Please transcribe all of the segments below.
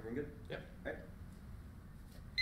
Everyone good? Yep. All right.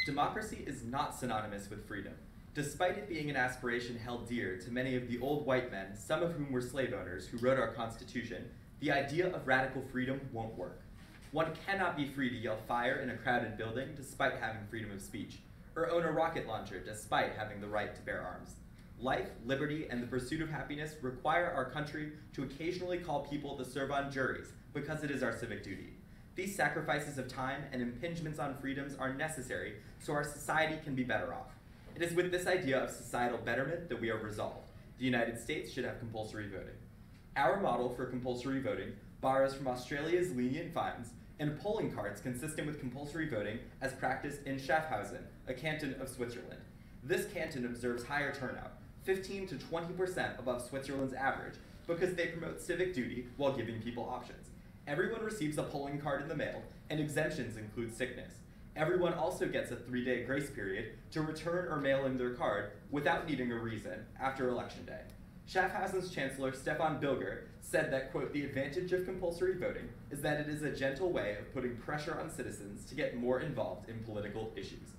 Democracy is not synonymous with freedom. Despite it being an aspiration held dear to many of the old white men, some of whom were slave owners who wrote our Constitution, the idea of radical freedom won't work. One cannot be free to yell fire in a crowded building despite having freedom of speech, or own a rocket launcher despite having the right to bear arms. Life, liberty, and the pursuit of happiness require our country to occasionally call people to serve on juries because it is our civic duty. These sacrifices of time and impingements on freedoms are necessary so our society can be better off. It is with this idea of societal betterment that we are resolved. The United States should have compulsory voting. Our model for compulsory voting borrows from Australia's lenient fines and polling cards consistent with compulsory voting as practiced in Schaffhausen, a canton of Switzerland. This canton observes higher turnout, 15 to 20% above Switzerland's average, because they promote civic duty while giving people options. Everyone receives a polling card in the mail, and exemptions include sickness. Everyone also gets a 3-day grace period to return or mail in their card without needing a reason after Election Day. Schaffhausen's Chancellor Stefan Bilger said that, quote, the advantage of compulsory voting is that it is a gentle way of putting pressure on citizens to get more involved in political issues.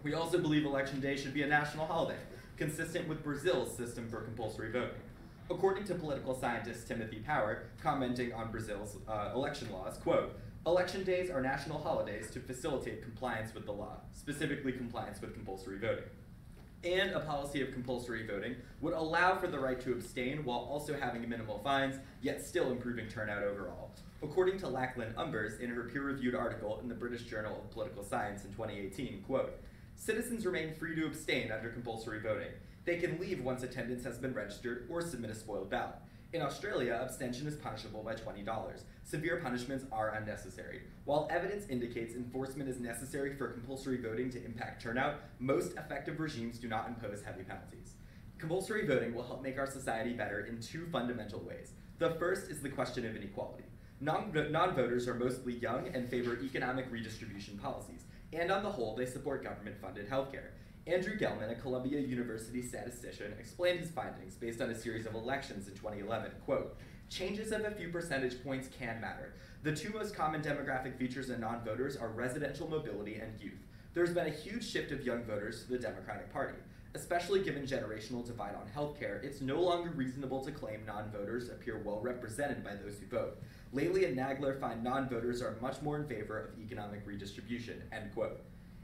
We also believe Election Day should be a national holiday, consistent with Brazil's system for compulsory voting. According to political scientist Timothy Power, commenting on Brazil's election laws, quote, election days are national holidays to facilitate compliance with the law, specifically compliance with compulsory voting. And a policy of compulsory voting would allow for the right to abstain while also having minimal fines, yet still improving turnout overall. According to Lachlan Umbers in her peer-reviewed article in the British Journal of Political Science in 2018, quote, citizens remain free to abstain under compulsory voting. They can leave once attendance has been registered or submit a spoiled ballot. In Australia, abstention is punishable by $20. Severe punishments are unnecessary. While evidence indicates enforcement is necessary for compulsory voting to impact turnout, most effective regimes do not impose heavy penalties. Compulsory voting will help make our society better in two fundamental ways. The first is the question of inequality. Non-voters are mostly young and favor economic redistribution policies, and on the whole, they support government-funded healthcare. Andrew Gelman, a Columbia University statistician, explained his findings based on a series of elections in 2011, quote, changes of a few percentage points can matter. The two most common demographic features in non-voters are residential mobility and youth. There's been a huge shift of young voters to the Democratic Party. Especially given generational divide on healthcare, it's no longer reasonable to claim non-voters appear well represented by those who vote. Laley and Nagler find non-voters are much more in favor of economic redistribution, end quote.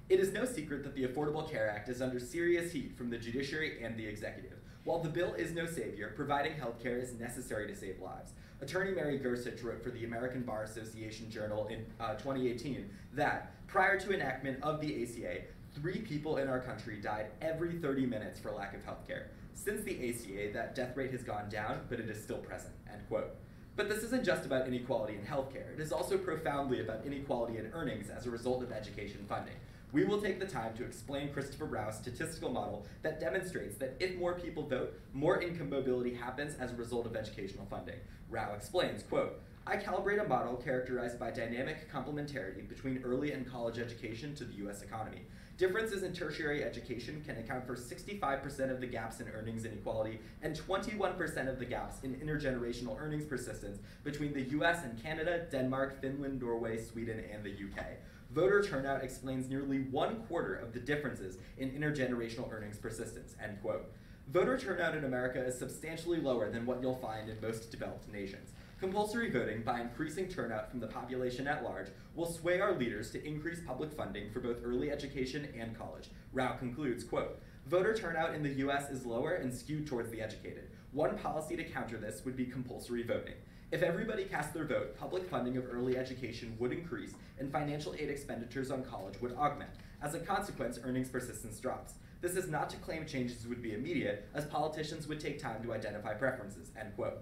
It is no secret that the Affordable Care Act is under serious heat from the judiciary and the executive. While the bill is no savior, providing health care is necessary to save lives. Attorney Mary Gersich wrote for the American Bar Association Journal in 2018 that, prior to enactment of the ACA, 3 people in our country died every 30 minutes for lack of health care. Since the ACA, that death rate has gone down, but it is still present, end quote. But this isn't just about inequality in healthcare. It is also profoundly about inequality in earnings as a result of education funding. We will take the time to explain Christopher Rau's statistical model that demonstrates that if more people vote, more income mobility happens as a result of educational funding. Rau explains, quote, I calibrate a model characterized by dynamic complementarity between early and college education to the US economy. Differences in tertiary education can account for 65% of the gaps in earnings inequality and 21% of the gaps in intergenerational earnings persistence between the US and Canada, Denmark, Finland, Norway, Sweden, and the UK. Voter turnout explains nearly 1/4 of the differences in intergenerational earnings persistence, end quote. Voter turnout in America is substantially lower than what you'll find in most developed nations. Compulsory voting, by increasing turnout from the population at large, will sway our leaders to increase public funding for both early education and college. Rau concludes, quote, voter turnout in the US is lower and skewed towards the educated. One policy to counter this would be compulsory voting. If everybody cast their vote, public funding of early education would increase and financial aid expenditures on college would augment. As a consequence, earnings persistence drops. This is not to claim changes would be immediate, as politicians would take time to identify preferences, end quote.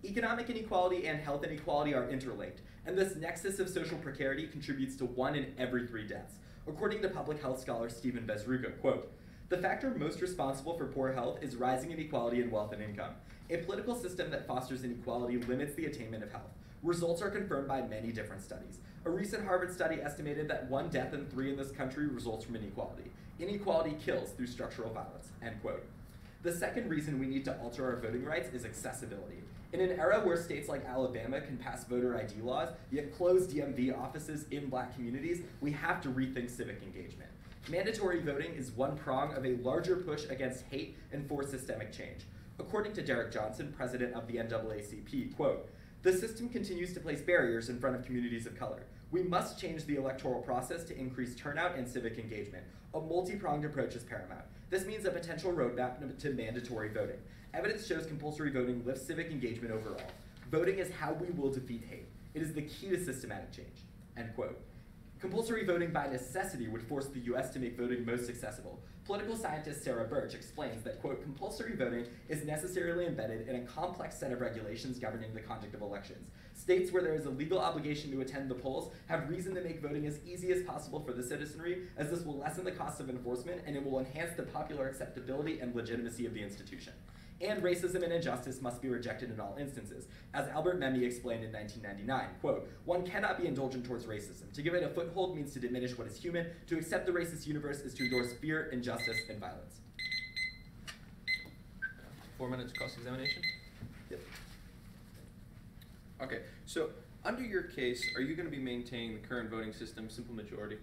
Economic inequality and health inequality are interlinked, and this nexus of social precarity contributes to 1 in every 3 deaths. According to public health scholar Stephen Bezruga, quote, the factor most responsible for poor health is rising inequality in wealth and income. A political system that fosters inequality limits the attainment of health. Results are confirmed by many different studies. A recent Harvard study estimated that 1 death in 3 in this country results from inequality. Inequality kills through structural violence, end quote. The second reason we need to alter our voting rights is accessibility. In an era where states like Alabama can pass voter ID laws, yet close DMV offices in black communities, we have to rethink civic engagement. Mandatory voting is one prong of a larger push against hate and for systemic change. According to Derek Johnson, president of the NAACP, quote, "The system continues to place barriers in front of communities of color. We must change the electoral process to increase turnout and civic engagement. A multi-pronged approach is paramount. This means a potential roadmap to mandatory voting. Evidence shows compulsory voting lifts civic engagement overall. Voting is how we will defeat hate. It is the key to systematic change," end quote. Compulsory voting by necessity would force the US to make voting most accessible. Political scientist Sarah Birch explains that, quote, "Compulsory voting is necessarily embedded in a complex set of regulations governing the conduct of elections. States where there is a legal obligation to attend the polls have reason to make voting as easy as possible for the citizenry, as this will lessen the cost of enforcement and it will enhance the popular acceptability and legitimacy of the institution. And racism and injustice must be rejected in all instances. As Albert Memmi explained in 1999, quote, "One cannot be indulgent towards racism. To give it a foothold means to diminish what is human. To accept the racist universe is to endorse fear, injustice, and violence." 4 minutes cross-examination? Yep. Okay, so under your case, are you going to be maintaining the current voting system, simple majority?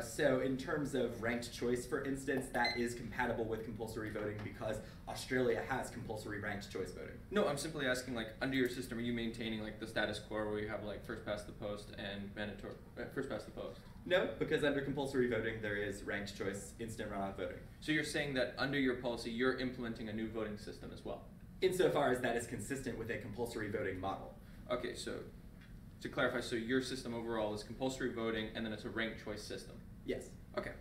So in terms of ranked choice, for instance, that is compatible with compulsory voting because Australia has compulsory ranked choice voting. No, I'm simply asking, like, under your system, are you maintaining, like, the status quo where you have, like, first past the post and mandatory, first past the post? No, because under compulsory voting, there is ranked choice, instant runoff voting. So you're saying that under your policy, you're implementing a new voting system as well? Insofar as that is consistent with a compulsory voting model. Okay, so to clarify, so your system overall is compulsory voting and then it's a ranked choice system? Yes. Okay.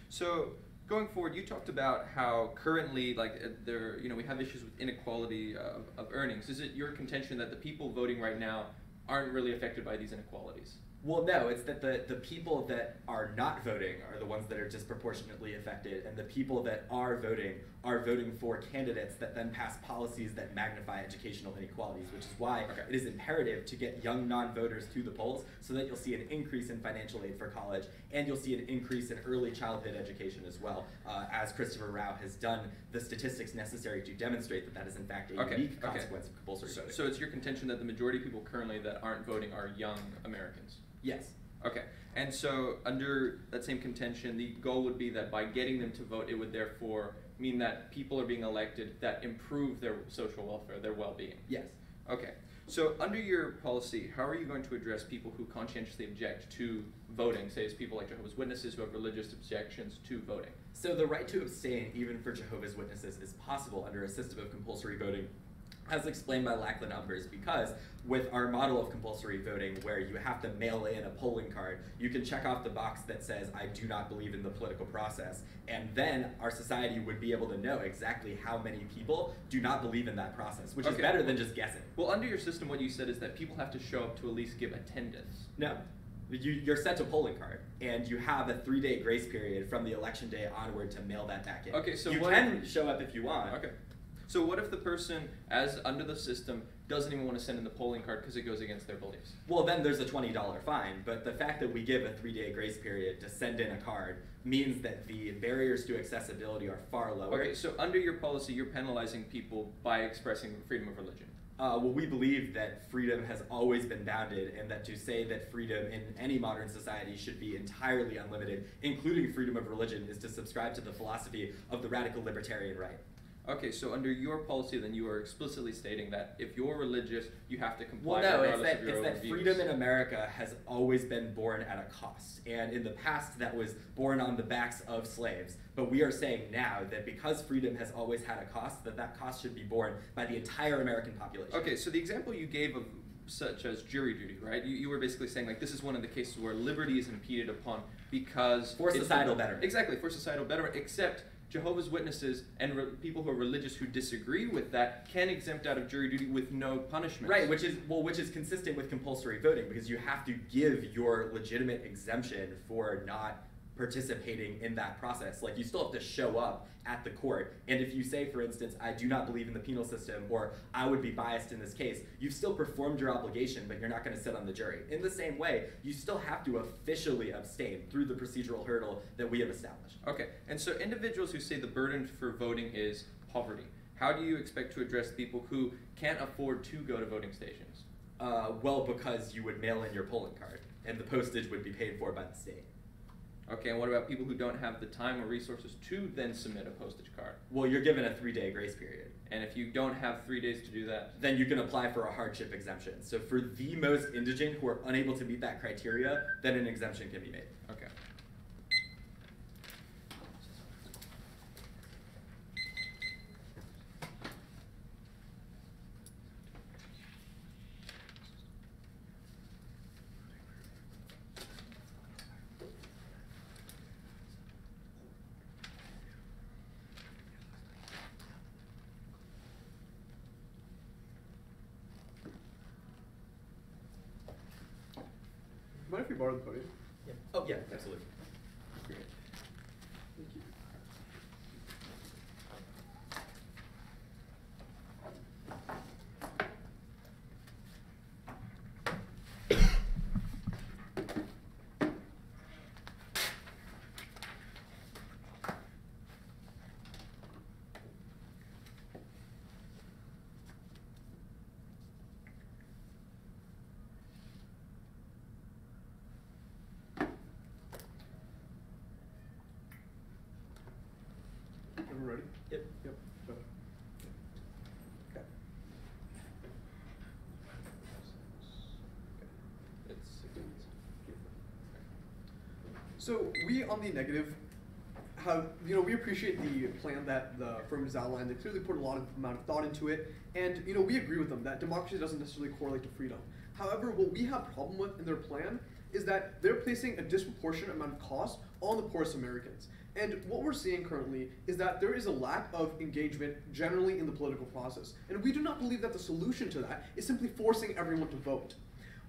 So going forward, you talked about how currently, like, we have issues with inequality of earnings. Is it your contention that the people voting right now aren't really affected by these inequalities? Well, no, it's that the people that are not voting are the ones that are disproportionately affected, and the people that are voting for candidates that then pass policies that magnify educational inequalities, which is why it is imperative to get young non-voters to the polls so that you'll see an increase in financial aid for college, and you'll see an increase in early childhood education as well, as Christopher Rao has done the statistics necessary to demonstrate that that is in fact a unique consequence of compulsory voting. So it's your contention that the majority of people currently that aren't voting are young Americans? Yes. Okay, and so under that same contention, the goal would be that by getting them to vote, it would therefore mean that people are being elected that improve their social welfare, their well-being? Yes. Okay, so under your policy, how are you going to address people who conscientiously object to voting, say as people like Jehovah's Witnesses who have religious objections to voting? So the right to abstain, even for Jehovah's Witnesses, is possible under a system of compulsory voting, as explained by Lackland Umbers, because with our model of compulsory voting where you have to mail in a polling card, you can check off the box that says, "I do not believe in the political process," and then our society would be able to know exactly how many people do not believe in that process, which is better than just guessing. Well, under your system, what you said is that people have to show up to at least give attendance. No. You're sent a polling card, and you have a 3-day grace period from the election day onward to mail that back in. Okay, so you can show up if you want. Okay. So what if the person, as under the system, doesn't even want to send in the polling card because it goes against their beliefs? Well, then there's a $20 fine, but the fact that we give a 3-day grace period to send in a card means that the barriers to accessibility are far lower. Okay, so under your policy, you're penalizing people by expressing freedom of religion. Well, we believe that freedom has always been bounded, and that to say that freedom in any modern society should be entirely unlimited, including freedom of religion, is to subscribe to the philosophy of the radical libertarian right. Okay, so under your policy, then you are explicitly stating that if you're religious, you have to comply regardless of your own views. Well, no, it's that freedom in America has always been born at a cost. And in the past, that was born on the backs of slaves. But we are saying now that because freedom has always had a cost, that cost should be borne by the entire American population. Okay, so the example you gave of such as jury duty, right? You were basically saying, like, this is one of the cases where liberty is impeded upon because... For societal betterment. Exactly, for societal betterment, except Jehovah's Witnesses and people who are religious who disagree with that can exempt out of jury duty with no punishment. Right, which is consistent with compulsory voting, because you have to give your legitimate exemption for not participating in that process. Like, you still have to show up at the court, and if you say, for instance, "I do not believe in the penal system," or "I would be biased in this case," you've still performed your obligation, but you're not going to sit on the jury. In the same way, you still have to officially abstain through the procedural hurdle that we have established. Okay, and so individuals who say the burden for voting is poverty, how do you expect to address people who can't afford to go to voting stations? Well, because you would mail in your polling card, and the postage would be paid for by the state. Okay, and what about people who don't have the time or resources to then submit a postage card? Well, you're given a 3-day grace period. And if you don't have 3 days to do that? Then you can apply for a hardship exemption. So for the most indigent who are unable to meet that criteria, then an exemption can be made. Okay. Mind if we borrow the podium? Yeah. Oh, yeah, absolutely. Great. Thank you. Everyone ready? Yep. Yep. Go. Okay. It's 6 minutes. So we on the negative have, we appreciate the plan that the firm has outlined. They clearly put a lot of amount of thought into it, and we agree with them that democracy doesn't necessarily correlate to freedom. However, what we have a problem with in their plan is that they're placing a disproportionate amount of cost on the poorest Americans. And what we're seeing currently is that there is a lack of engagement generally in the political process. And we do not believe that the solution to that is simply forcing everyone to vote.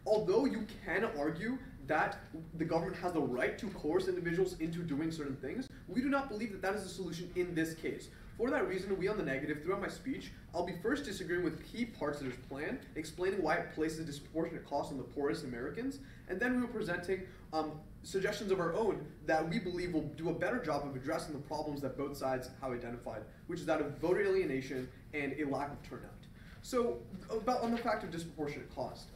Although you can argue that the government has the right to coerce individuals into doing certain things, we do not believe that that is the solution in this case. For that reason, we on the negative, throughout my speech, I'll be first disagreeing with key parts of this plan, explaining why it places a disproportionate cost on the poorest Americans, and then we'll be presenting suggestions of our own that we believe will do a better job of addressing the problems that both sides have identified, which is that of voter alienation and a lack of turnout. So, on the fact of disproportionate cost.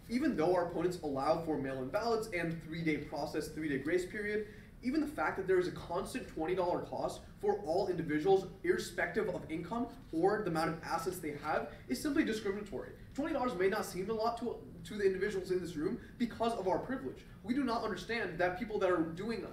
Even though our opponents allow for mail-in ballots and 3-day process, 3-day grace period, even the fact that there is a constant $20 cost for all individuals, irrespective of income or the amount of assets they have, is simply discriminatory. $20 may not seem a lot to the individuals in this room because of our privilege. We do not understand that people that are doing,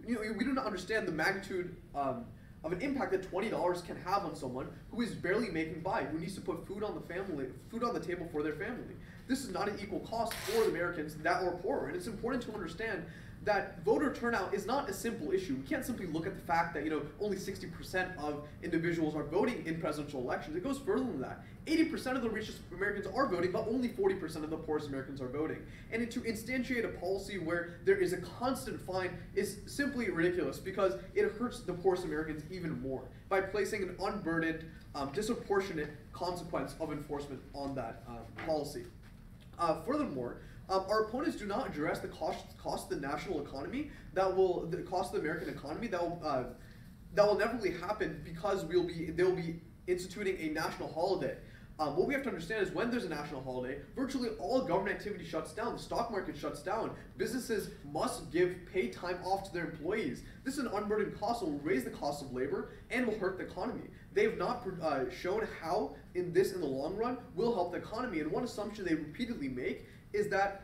we do not understand the magnitude of an impact that $20 can have on someone who is barely making by, who needs to put food on the table for their family. This is not an equal cost for Americans that are poorer, and it's important to understand that voter turnout is not a simple issue. We can't simply look at the fact that only 60% of individuals are voting in presidential elections. It goes further than that. 80% of the richest Americans are voting, but only 40% of the poorest Americans are voting. And to instantiate a policy where there is a constant fine is simply ridiculous because it hurts the poorest Americans even more by placing an unburdened, disproportionate consequence of enforcement on that policy. Furthermore, our opponents do not address the cost of the national economy, the cost of the American economy that will never really happen because they'll be instituting a national holiday. What we have to understand is when there's a national holiday, virtually all government activity shuts down. The stock market shuts down. Businesses must give paid time off to their employees. This is an unburdened cost and will raise the cost of labor and will hurt the economy. They have not shown how in the long run will help the economy. And one assumption they repeatedly make is that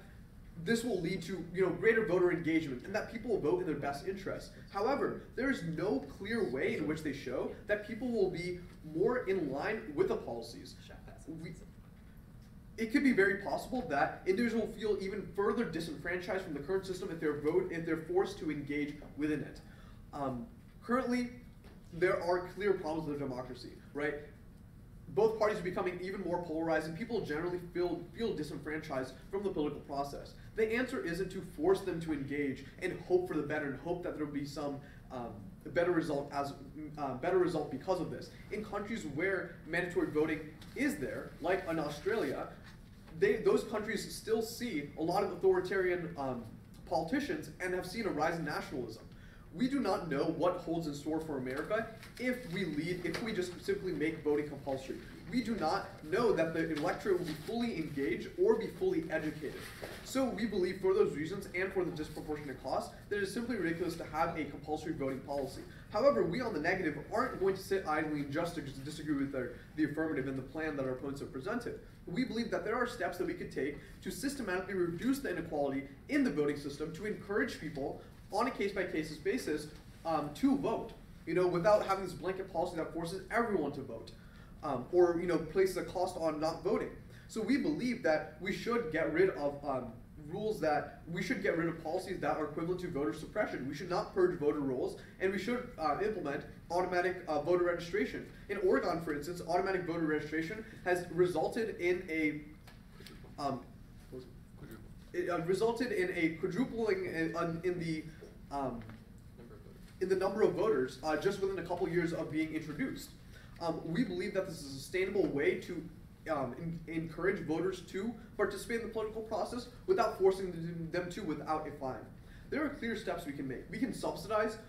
this will lead to greater voter engagement and that people will vote in their best interest. However, there is no clear way in which they show that people will be more in line with the policies. It could be very possible that individuals will feel even further disenfranchised from the current system if they're forced to engage within it. Currently, there are clear problems with democracy, right? Both parties are becoming even more polarized, and people generally feel disenfranchised from the political process. The answer isn't to force them to engage and hope for the better and hope that there will be some better result because of this. In countries where mandatory voting is there, like in Australia, those countries still see a lot of authoritarian politicians and have seen a rise in nationalism. we do not know what holds in store for America if we just simply make voting compulsory. We do not know that the electorate will be fully engaged or be fully educated. So we believe for those reasons and for the disproportionate cost that it is simply ridiculous to have a compulsory voting policy. However, we on the negative aren't going to sit idly and just disagree with the affirmative and the plan that our opponents have presented. We believe that there are steps that we could take to systematically reduce the inequality in the voting system to encourage people on a case-by-case basis to vote, without having this blanket policy that forces everyone to vote. Or places a cost on not voting. So we believe that we should get rid of policies that are equivalent to voter suppression. We should not purge voter rolls, and we should implement automatic voter registration. In Oregon, for instance, automatic voter registration has resulted in a quadrupling in the number of voters just within a couple years of being introduced. We believe that this is a sustainable way to encourage voters to participate in the political process without forcing them to without a fine. There are clear steps we can make. We can subsidize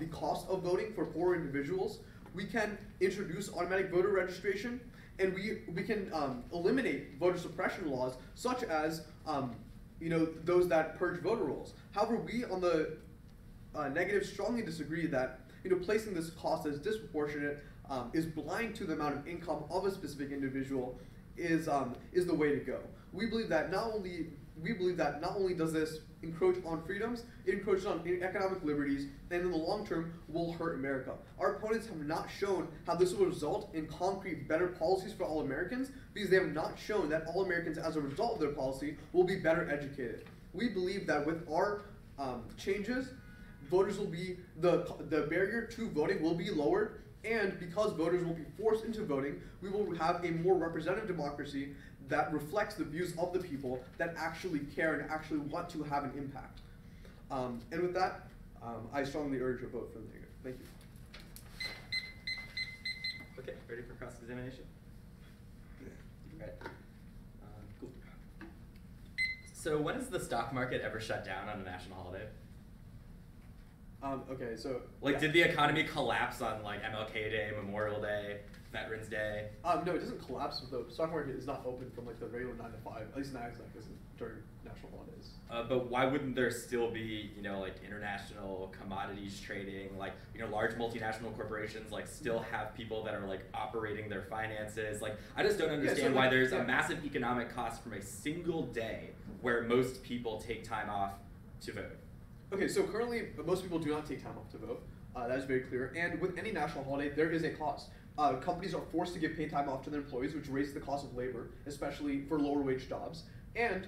the cost of voting for poor individuals. We can introduce automatic voter registration, and we can eliminate voter suppression laws such as those that purge voter rolls. However, we on the negative strongly disagree that placing this cost as disproportionate is blind to the amount of income of a specific individual is the way to go. We believe that not only does this encroach on freedoms, it encroaches on economic liberties, and in the long term will hurt America. Our opponents have not shown how this will result in concrete better policies for all Americans, because they have not shown that all Americans as a result of their policy will be better educated. We believe that with our changes, voters will be the barrier to voting will be lowered. And because voters will be forced into voting, we will have a more representative democracy that reflects the views of the people that actually care and actually want to have an impact. And with that, I strongly urge a vote for the negative. Thank you. Okay, ready for cross-examination? Right. Cool. So when has the stock market ever shut down on a national holiday? Okay, so did the economy collapse on MLK Day, Memorial Day, Veterans Day? No, it doesn't collapse. The stock market is not open from the regular 9 to 5. At least NASDAQ isn't during national holidays. But why wouldn't there still be international commodities trading? Large multinational corporations still have people that are operating their finances. I just don't understand why there's a massive economic cost from a single day where most people take time off to vote. Okay, so currently most people do not take time off to vote. That is very clear. And with any national holiday, there is a cost. Companies are forced to give paid time off to their employees, which raises the cost of labor, especially for lower wage jobs. And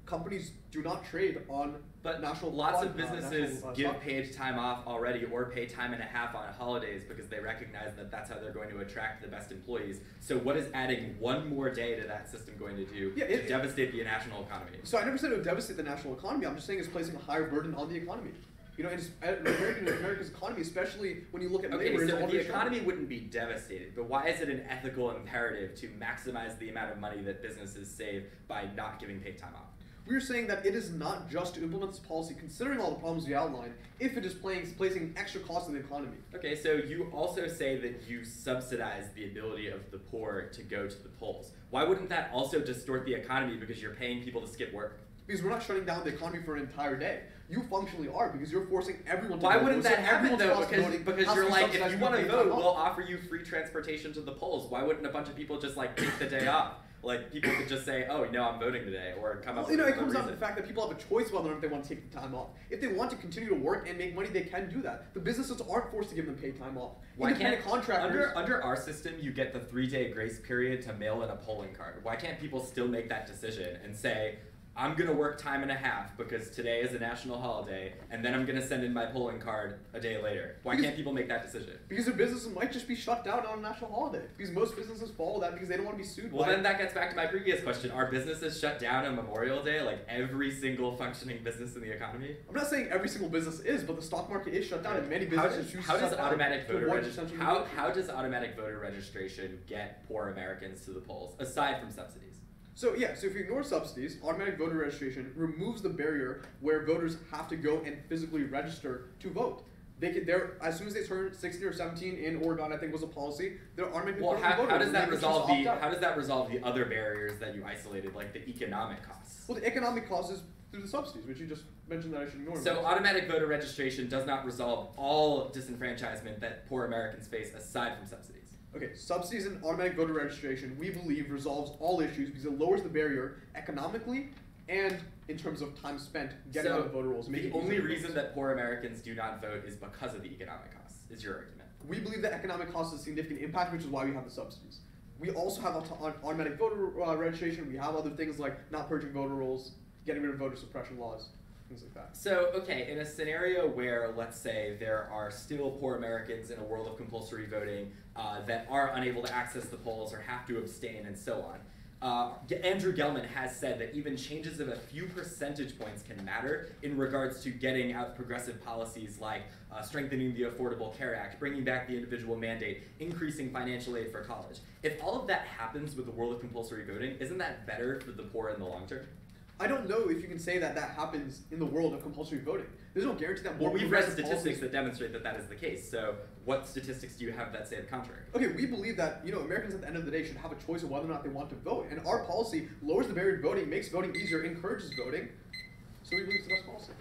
companies do not trade on national. Lots of businesses give paid time off already, or pay time and a half on holidays because they recognize that that's how they're going to attract the best employees. So what is adding one more day to that system going to do to devastate the national economy? So I never said it would devastate the national economy. I'm just saying it's placing a higher burden on the economy. America's economy, especially when you look at labor. So the economy wouldn't be devastated, but why is it an ethical imperative to maximize the amount of money that businesses save by not giving paid time off? We're saying that it is not just to implement this policy, considering all the problems we outlined, if it is placing extra cost in the economy. Okay, so you also say that you subsidize the ability of the poor to go to the polls. Why wouldn't that also distort the economy because you're paying people to skip work? Because we're not shutting down the economy for an entire day. You functionally are, because you're forcing everyone to vote. Why wouldn't that happen though? Because you're if you want to vote, we'll offer you free transportation to the polls. Why wouldn't a bunch of people just take the day off? People could just say, oh, no, I'm voting today, or come up with another it comes reason. down to the fact that people have a choice whether or not they want to take the time off. If they want to continue to work and make money, they can do that. The businesses aren't forced to give them paid time off. Why can't contractors... Under our system, you get the 3-day grace period to mail in a polling card. Why can't people still make that decision and say, I'm going to work time and a half because today is a national holiday, and then I'm going to send in my polling card a day later? Why can't people make that decision? Because their businesses might just be shut down on a national holiday. Because most businesses follow that because they don't want to be sued. Well, then that gets back to my previous question. Are businesses shut down on Memorial Day, every single functioning business in the economy? I'm not saying every single business is, but the stock market is shut down, and many businesses choose to shut down. How does automatic voter registration get poor Americans to the polls, aside from subsidies? So yeah, so if you ignore subsidies, automatic voter registration removes the barrier where voters have to go and physically register to vote. They're as soon as they turn 16 or 17 in Oregon, I think was a policy, they're automatically Well, how does that resolve the how does that resolve the other barriers that you isolated, like the economic costs? Well, the economic costs is through the subsidies, which you just mentioned that I should ignore. So automatic voter registration does not resolve all disenfranchisement that poor Americans face aside from subsidies. Okay, subsidies and automatic voter registration, we believe, resolves all issues because it lowers the barrier economically and in terms of time spent getting out of voter rolls. The only reason that poor Americans do not vote is because of the economic costs, is your argument. We believe that economic costs has a significant impact, which is why we have the subsidies. We also have automatic voter registration. We have other things like not purging voter rolls, getting rid of voter suppression laws, things like that. So, okay, in a scenario where, let's say, there are still poor Americans in a world of compulsory voting that are unable to access the polls or have to abstain and so on, Andrew Gelman has said that even changes of a few percentage points can matter in regards to getting out progressive policies like strengthening the Affordable Care Act, bringing back the individual mandate, increasing financial aid for college. If all of that happens with the world of compulsory voting, isn't that better for the poor in the long term? I don't know if you can say that that happens in the world of compulsory voting. There's no guarantee that more. Well, we've read statistics that demonstrate that that is the case. So, what statistics do you have that say the contrary? Okay, we believe that Americans at the end of the day should have a choice of whether or not they want to vote, and our policy lowers the barrier to voting, makes voting easier, encourages voting. So we believe it's the best policy.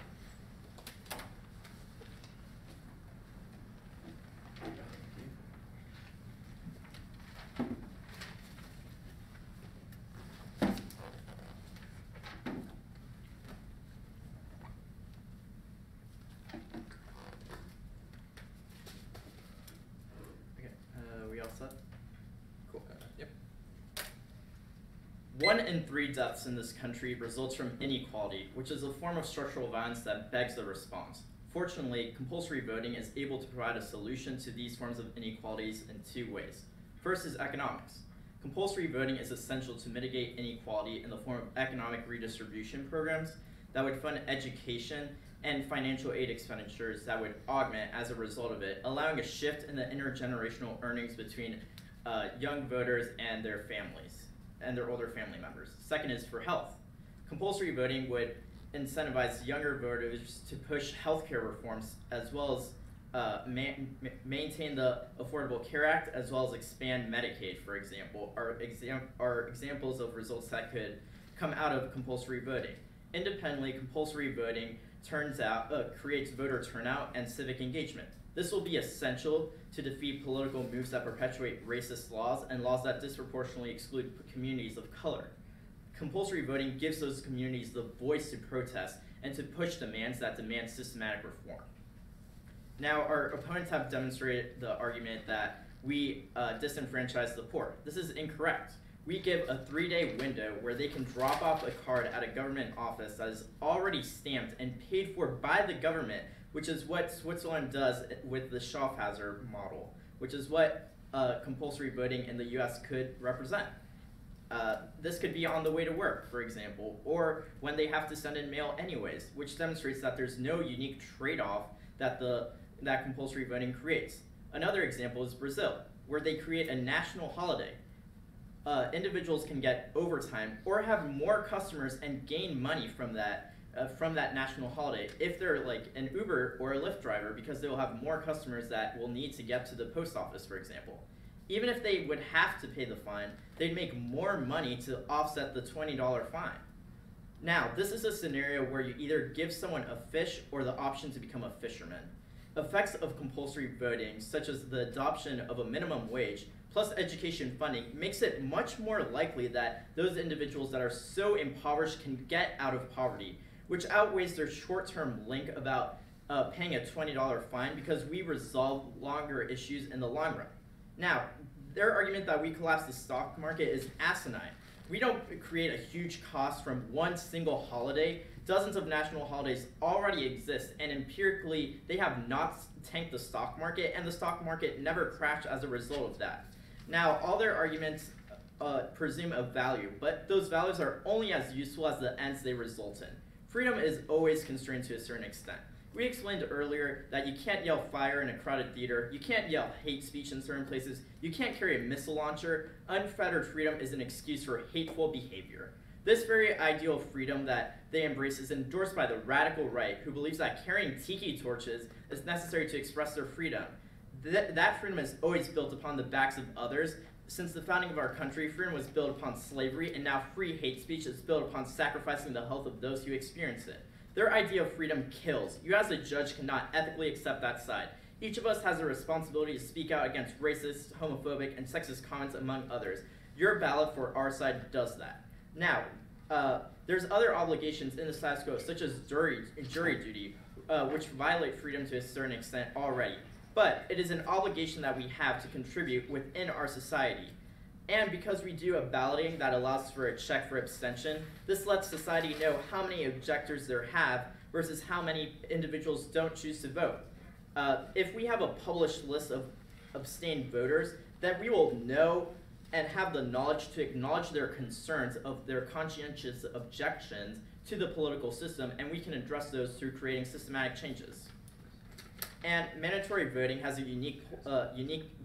We all set? Cool. Yep. 1 in 3 deaths in this country results from inequality, which is a form of structural violence that begs the response. Fortunately, compulsory voting is able to provide a solution to these forms of inequalities in 2 ways. First is economics. Compulsory voting is essential to mitigate inequality in the form of economic redistribution programs that would fund education and financial aid expenditures that would augment as a result of it, allowing a shift in the intergenerational earnings between young voters and their families, and their older family members. Second is for health. Compulsory voting would incentivize younger voters to push healthcare reforms, as well as maintain the Affordable Care Act, as well as expand Medicaid, for example, are examples of results that could come out of compulsory voting. Independently, compulsory voting creates voter turnout and civic engagement. This will be essential to defeat political moves that perpetuate racist laws and laws that disproportionately exclude communities of color. Compulsory voting gives those communities the voice to protest and to push demands that demand systematic reform. Now, our opponents have demonstrated the argument that we disenfranchise the poor. This is incorrect. We give a 3-day window where they can drop off a card at a government office that is already stamped and paid for by the government, which is what Switzerland does with the Schaffhauser model, which is what compulsory voting in the US could represent. This could be on the way to work, for example, or when they have to send in mail anyways, which demonstrates that there's no unique trade-off that compulsory voting creates. Another example is Brazil, where they create a national holiday. Individuals can get overtime or have more customers and gain money from that national holiday if they're like an Uber or a Lyft driver, because they will have more customers that will need to get to the post office, for example. Even if they would have to pay the fine, they'd make more money to offset the $20 fine. Now, this is a scenario where you either give someone a fish or the option to become a fisherman. Effects of compulsory voting, such as the adoption of a minimum wage, plus education funding, makes it much more likely that those individuals that are so impoverished can get out of poverty, which outweighs their short-term link about paying a $20 fine, because we resolve longer issues in the long run. Now, their argument that we collapse the stock market is asinine. We don't create a huge cost from one single holiday. Dozens of national holidays already exist, and empirically, they have not tanked the stock market, and the stock market never crashed as a result of that. Now, all their arguments presume a value, but those values are only as useful as the ends they result in. Freedom is always constrained to a certain extent. We explained earlier that you can't yell fire in a crowded theater, you can't yell hate speech in certain places, you can't carry a missile launcher. Unfettered freedom is an excuse for hateful behavior. This very ideal freedom that they embrace is endorsed by the radical right, who believes that carrying tiki torches is necessary to express their freedom. That freedom is always built upon the backs of others. Since the founding of our country, freedom was built upon slavery, and now free hate speech is built upon sacrificing the health of those who experience it. Their idea of freedom kills. You as a judge cannot ethically accept that side. Each of us has a responsibility to speak out against racist, homophobic, and sexist comments, among others. Your ballot for our side does that. Now, there's other obligations in the status quo, such as jury duty, which violate freedom to a certain extent already. But it is an obligation that we have to contribute within our society. And because we do a balloting that allows for a check for abstention, this lets society know how many objectors there have versus how many individuals don't choose to vote. If we have a published list of abstained voters, then we will know and have the knowledge to acknowledge their concerns of their conscientious objections to the political system, and we can address those through creating systematic changes. And mandatory voting has a unique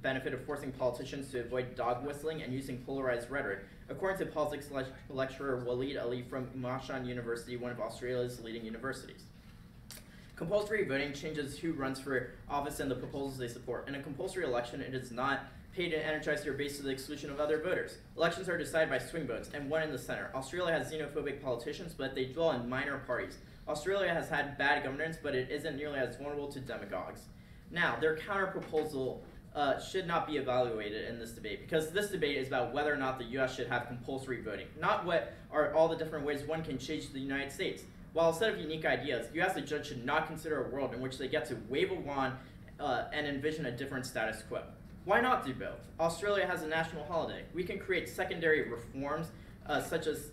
benefit of forcing politicians to avoid dog whistling and using polarized rhetoric, according to politics lecturer Waleed Ali from Mashan University, one of Australia's leading universities. Compulsory voting changes who runs for office and the proposals they support. In a compulsory election, it is not paid to energize your base to the exclusion of other voters. Elections are decided by swing votes, and one in the center. Australia has xenophobic politicians, but they dwell in minor parties. Australia has had bad governance, but it isn't nearly as vulnerable to demagogues. Now, their counter-proposal should not be evaluated in this debate, because this debate is about whether or not the U.S. should have compulsory voting, not what are all the different ways one can change the United States. While a set of unique ideas, you as a judge should not consider a world in which they get to wave a wand and envision a different status quo. Why not do both? Australia has a national holiday. We can create secondary reforms such as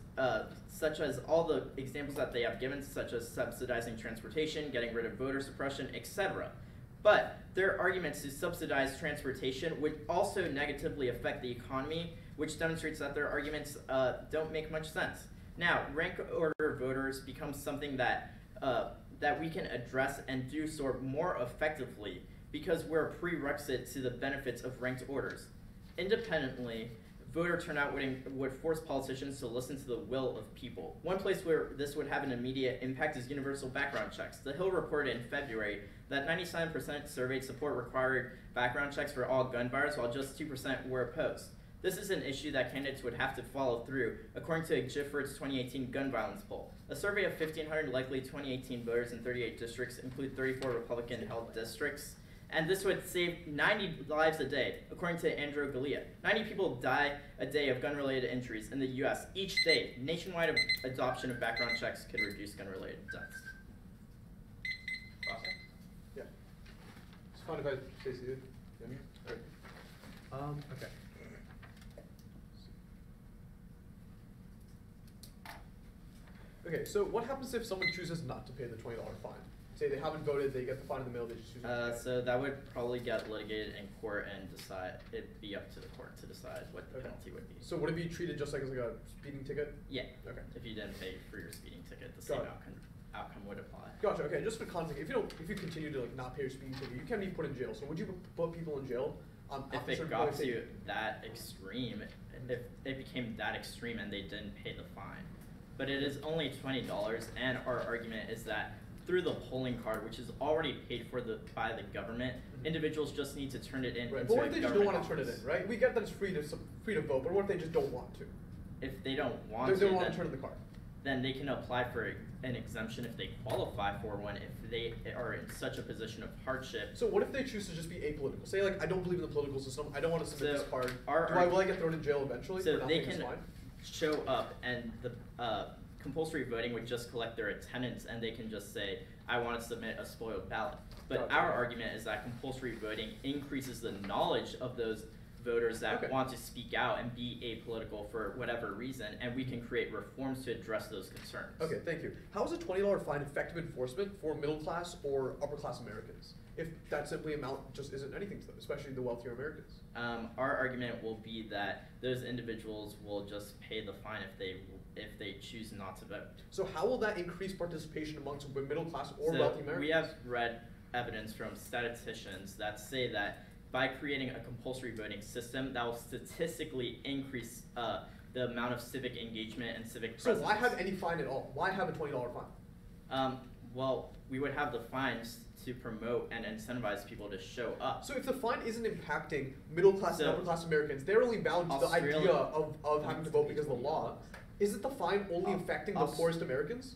all the examples that they have given, such as subsidizing transportation, getting rid of voter suppression, etc. But their arguments to subsidize transportation would also negatively affect the economy, which demonstrates that their arguments don't make much sense. Now, rank order voters become something that we can address and do so more effectively because we're a prerequisite to the benefits of ranked orders. Independently, voter turnout would force politicians to listen to the will of people. One place where this would have an immediate impact is universal background checks. The Hill reported in February that 97% surveyed support required background checks for all gun buyers, while just 2% were opposed. This is an issue that candidates would have to follow through, according to Gifford's 2018 gun violence poll. A survey of 1,500 likely 2018 voters in 38 districts include 34 Republican-held districts, and this would save 90 lives a day, according to Andrew Galea. 90 people die a day of gun-related injuries in the U.S. each day. Nationwide adoption of background checks could reduce gun-related deaths. Process? Yeah. It's fine if I stay seated. Okay. Okay, so what happens if someone chooses not to pay the $20 fine? Say they haven't voted, they get the fine in the mail, they just choose not to pay. So that would probably get litigated in court and it'd be up to the court to decide what the penalty would be. So would it be treated just like as like a speeding ticket? Yeah. Okay. If you didn't pay for your speeding ticket, the same outcome would apply. Gotcha. Okay. Just for context, if you continue to like not pay your speeding ticket, you can be put in jail. So would you put people in jail? If it got to that extreme, if it became that extreme and they didn't pay the fine, but it is only $20, and our argument is that through the polling card, which is already paid for by the government, individuals just need to turn it in. Right. But what if they just don't want to turn it in, right? We get that it's free to vote, but what if they just don't want to? If they don't want they don't want to turn in the card. Then they can apply for an exemption if they qualify for one, if they are in such a position of hardship. So what if they choose to just be apolitical? Say like, I don't believe in the political system, I don't want to submit this card. Will I get thrown in jail eventually? So they can show up and the compulsory voting would just collect their attendance and they can just say, I want to submit a spoiled ballot. But our argument is that compulsory voting increases the knowledge of those voters that want to speak out and be apolitical for whatever reason, and we can create reforms to address those concerns. Okay, thank you. How is a $20 fine effective enforcement for middle class or upper class Americans? If that simply amount just isn't anything to them, especially the wealthier Americans? Our argument will be that those individuals will just pay the fine if they if they choose not to vote. So how will that increase participation amongst middle class or So wealthy Americans? we have read evidence from statisticians that say that by creating a compulsory voting system, that will statistically increase the amount of civic engagement and civic So presence. why have any fine at all? Why have a $20 fine? Well, we would have the fines to promote and incentivize people to show up. So if the fine isn't impacting middle class and So, upper class Americans, they're only bound to the Australia- idea of having to vote because of the law. Isn't the fine only affecting the Aus- poorest Americans?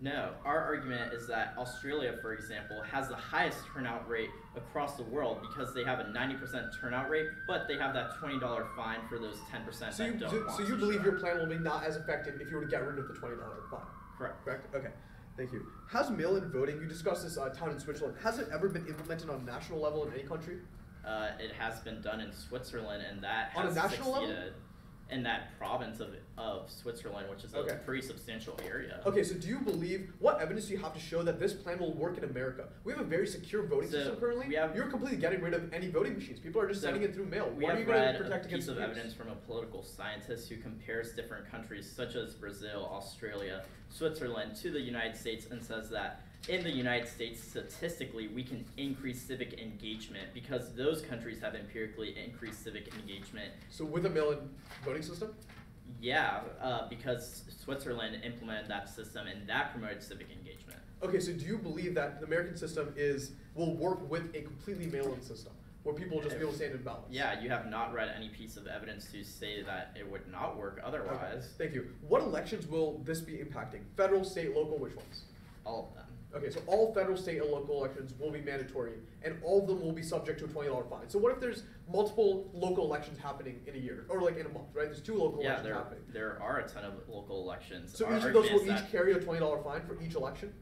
No, our argument is that Australia, for example, has the highest turnout rate across the world because they have a 90% turnout rate, but they have that $20 fine for those 10% So you, that don't so, want so to you believe show your up. plan will be not as effective if you were to get rid of the $20 fine? Correct. Correct? Okay, thank you. How's mail-in voting? You discussed this town in Switzerland. Has it ever been implemented on a national level in any country? It has been done in Switzerland, and that On a has national level? succeeded in that province of Switzerland, which is a Okay. pretty substantial area. Okay, so do you believe, what evidence do you have to show that this plan will work in America? We have a very secure voting So, system currently. we have- You're completely getting rid of any voting machines. People are just So, sending it through mail. We What are have you going read to protect a against piece of abuse? evidence from a political scientist who compares different countries such as Brazil, Australia, Switzerland to the United States and says that in the United States, statistically, we can increase civic engagement because those countries have empirically increased civic engagement. So with a mail-in voting system? Yeah, because Switzerland implemented that system and that promoted civic engagement. Okay, so do you believe that the American system will work with a completely mail-in system where people will just be able to stand in ballots? Yeah, you have not read any piece of evidence to say that it would not work Okay, otherwise. thank you. What elections will this be impacting? Federal, state, local, which ones? All of them. Okay, so all federal, state, and local elections will be mandatory, and all of them will be subject to a $20 fine. So what if there's multiple local elections happening in a year, or like in a month, right? There's 2 local Yeah, elections happening. there are a ton of local elections. So Our each of those argument will is each that carry a $20 fine for each election?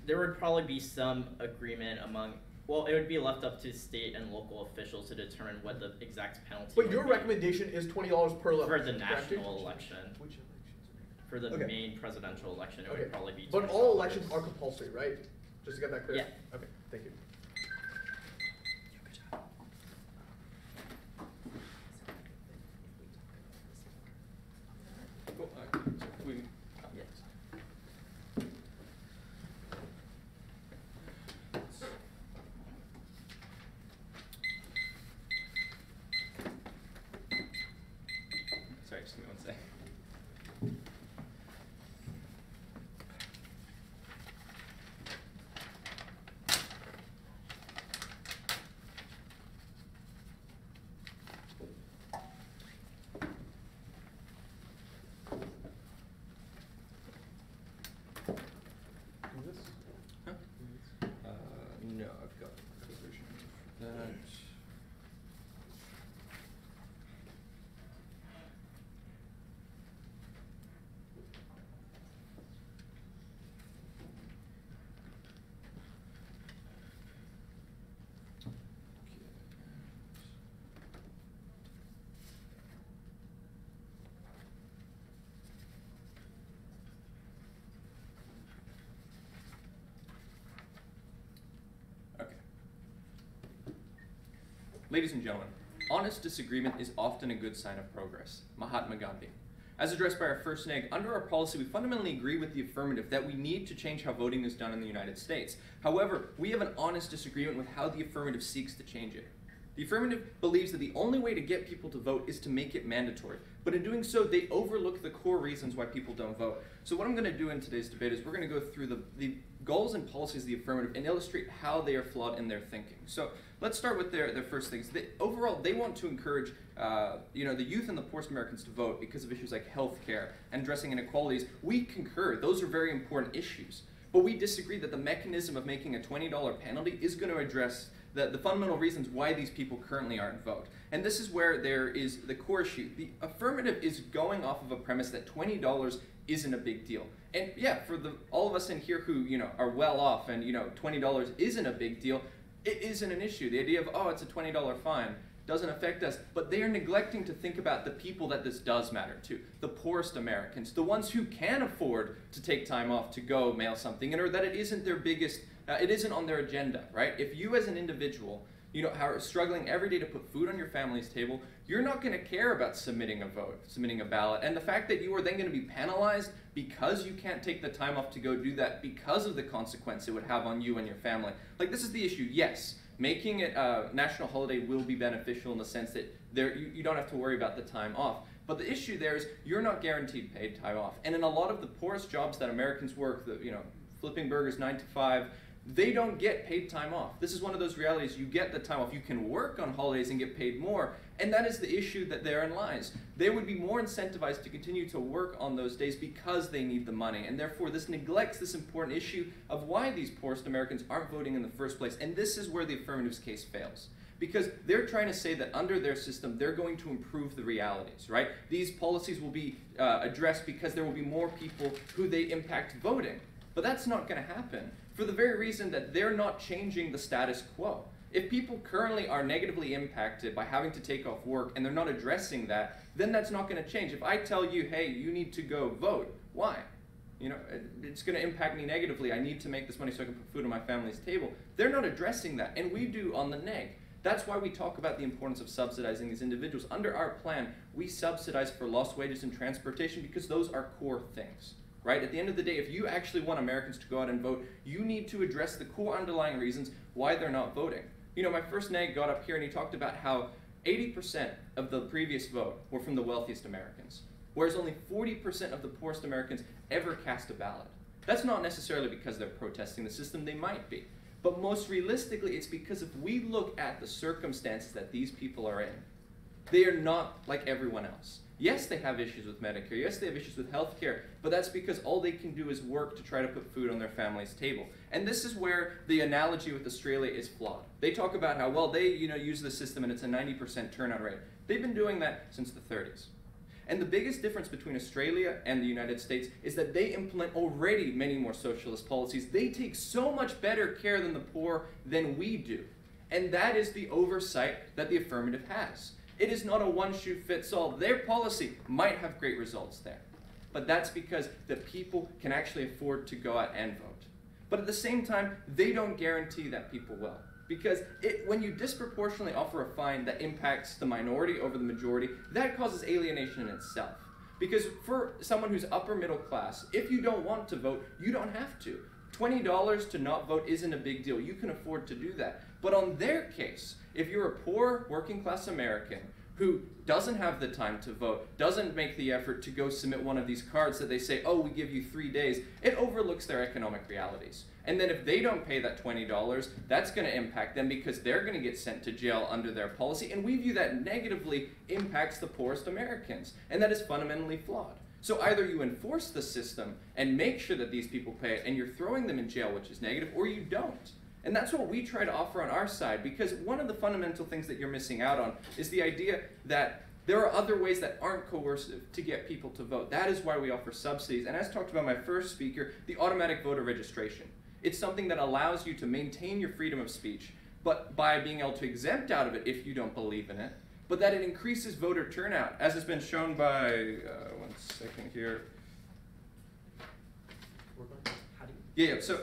there would probably be some agreement among, well, it would be left up to state and local officials to determine what the exact penalty But would your be recommendation is $20 per election. for the correct? national election. Which elections? For the Okay. main presidential election, it Okay. would probably be But $20. all elections are compulsory, right? Just to get that clear? Yeah. Okay, thank you. Cool. So we, Yes. sorry, just give me one sec. Do this? Huh? No, I've got the version of that. Okay. Ladies and gentlemen, honest disagreement is often a good sign of progress. Mahatma Gandhi. As addressed by our first neg, under our policy, we fundamentally agree with the affirmative that we need to change how voting is done in the United States. However, we have an honest disagreement with how the affirmative seeks to change it. The affirmative believes that the only way to get people to vote is to make it mandatory. But in doing so, they overlook the core reasons why people don't vote. So what I'm going to do in today's debate is we're going to go through the goals and policies of the affirmative and illustrate how they are flawed in their thinking. So let's start with their first things. Overall, they want to encourage the youth and the poorest Americans to vote because of issues like health care and addressing inequalities. We concur. Those are very important issues. But we disagree that the mechanism of making a $20 penalty is going to address the fundamental reasons why these people currently aren't vote. And this is where there is the core issue. The affirmative is going off of a premise that $20 isn't a big deal. And yeah, for all of us in here who are well off and $20 isn't a big deal, it isn't an issue. The idea of, oh, it's a $20 fine doesn't affect us, but they are neglecting to think about the people that this does matter to, the poorest Americans, the ones who can afford to take time off to go mail something, or that it isn't their biggest, it isn't on their agenda, right? If you as an individual you know, are struggling every day to put food on your family's table, you're not going to care about submitting a vote, submitting a ballot. And the fact that you are then going to be penalized because you can't take the time off to go do that because of the consequence it would have on you and your family. Like, this is the issue. Yes, making it a national holiday will be beneficial in the sense that you don't have to worry about the time off. But the issue there is you're not guaranteed paid time off. And in a lot of the poorest jobs that Americans work, you know, flipping burgers 9 to 5, they don't get paid time off. This is one of those realities. You get the time off. You can work on holidays and get paid more, and that is the issue that therein lies. They would be more incentivized to continue to work on those days because they need the money, and therefore this neglects this important issue of why these poorest Americans aren't voting in the first place, and this is where the Affirmative's case fails. Because they're trying to say that under their system, they're going to improve the realities, right? These policies will be addressed because there will be more people who they impact voting. But that's not going to happen for the very reason that they're not changing the status quo. If people currently are negatively impacted by having to take off work and they're not addressing that, then that's not going to change. If I tell you, hey, you need to go vote, why? You know, it's going to impact me negatively. I need to make this money so I can put food on my family's table. They're not addressing that, and we do on the neg. That's why we talk about the importance of subsidizing these individuals. Under our plan, we subsidize for lost wages and transportation because those are core things. Right? At the end of the day, if you actually want Americans to go out and vote, you need to address the core underlying reasons why they're not voting. You know, my first neg got up here and he talked about how 80% of the previous vote were from the wealthiest Americans, whereas only 40% of the poorest Americans ever cast a ballot. That's not necessarily because they're protesting the system, they might be. But most realistically, it's because if we look at the circumstances that these people are in, they are not like everyone else. Yes, they have issues with Medicare. Yes, they have issues with health care. But that's because all they can do is work to try to put food on their family's table. And this is where the analogy with Australia is flawed. They talk about how, well, they use the system and it's a 90% turnout rate. They've been doing that since the 30s. And the biggest difference between Australia and the United States is that they implement already many more socialist policies. They take so much better care than the poor than we do. And that is the oversight that the Affirmative has. It is not a one-shoe-fits-all. Their policy might have great results there. But that's because the people can actually afford to go out and vote. But at the same time, they don't guarantee that people will. Because when you disproportionately offer a fine that impacts the minority over the majority, that causes alienation in itself. Because for someone who's upper middle class, if you don't want to vote, you don't have to. $20 to not vote isn't a big deal. You can afford to do that. But on their case, if you're a poor working class American who doesn't have the time to vote, doesn't make the effort to go submit one of these cards that they say, oh, we give you 3 days, it overlooks their economic realities. And then if they don't pay that $20, that's going to impact them because they're going to get sent to jail under their policy. And we view that negatively impacts the poorest Americans. And that is fundamentally flawed. So either you enforce the system and make sure that these people pay it and you're throwing them in jail, which is negative, or you don't. And that's what we try to offer on our side, because one of the fundamental things that you're missing out on is the idea that there are other ways that aren't coercive to get people to vote. That is why we offer subsidies. And as talked about by my first speaker, the automatic voter registration. It's something that allows you to maintain your freedom of speech, but by being able to exempt out of it if you don't believe in it, but that it increases voter turnout, as has been shown by, one second here. So